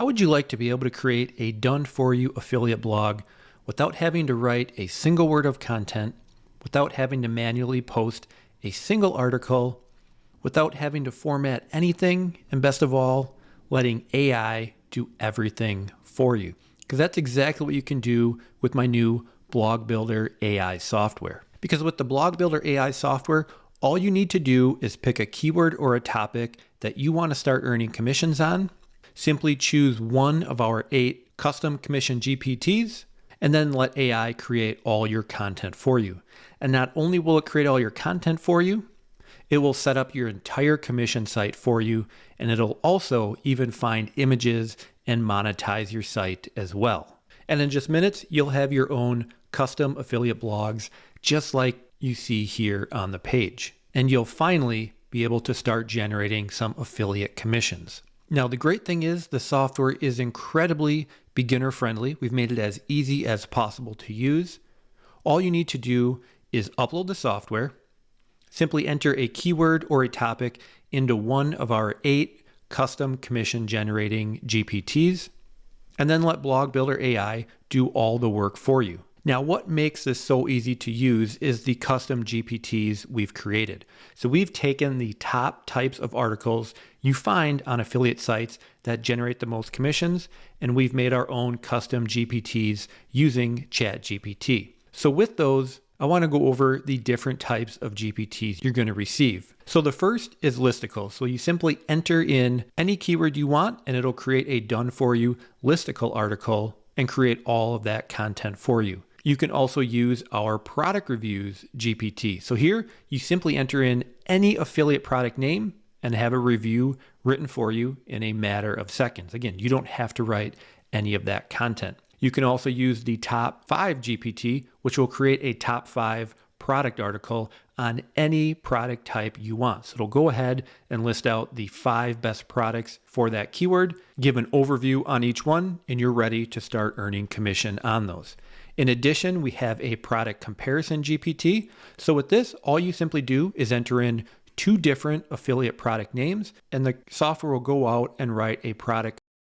How would you like to be able to create a done-for-you affiliate blog without having to write a single word of content, without having to manually post a single article, without having to format anything, and best of all, letting AI do everything for you? Because that's exactly what you can do with my new BlogBuildr AI software. Because with the BlogBuildr AI software, all you need to do is pick a keyword or a topic that you want to start earning commissions on. Simply choose one of our 8 custom commission GPTs, and then let AI create all your content for you. And not only will it create all your content for you, it will set up your entire commission site for you, and it'll also even find images and monetize your site as well. And in just minutes, you'll have your own custom affiliate blogs, just like you see here on the page. And you'll finally be able to start generating some affiliate commissions. Now, the great thing is the software is incredibly beginner friendly. We've made it as easy as possible to use. All you need to do is upload the software, simply enter a keyword or a topic into one of our 8 custom commission generating GPTs, and then let BlogBuildr AI do all the work for you. Now, what makes this so easy to use is the custom GPTs we've created. So we've taken the top types of articles you find on affiliate sites that generate the most commissions, and we've made our own custom GPTs using ChatGPT. So with those, I want to go over the different types of GPTs you're going to receive. So the first is listicle. So you simply enter in any keyword you want, and it'll create a done-for-you listicle article and create all of that content for you. You can also use our product reviews GPT. So here you simply enter in any affiliate product name and have a review written for you in a matter of seconds. Again, you don't have to write any of that content. You can also use the top 5 GPT, which will create a top 5 product article on any product type you want. So it'll go ahead and list out the 5 best products for that keyword, give an overview on each one, and you're ready to start earning commission on those. In addition, we have a product comparison GPT. So with this, all you simply do is enter in 2 different affiliate product names, and the software will go out and write a product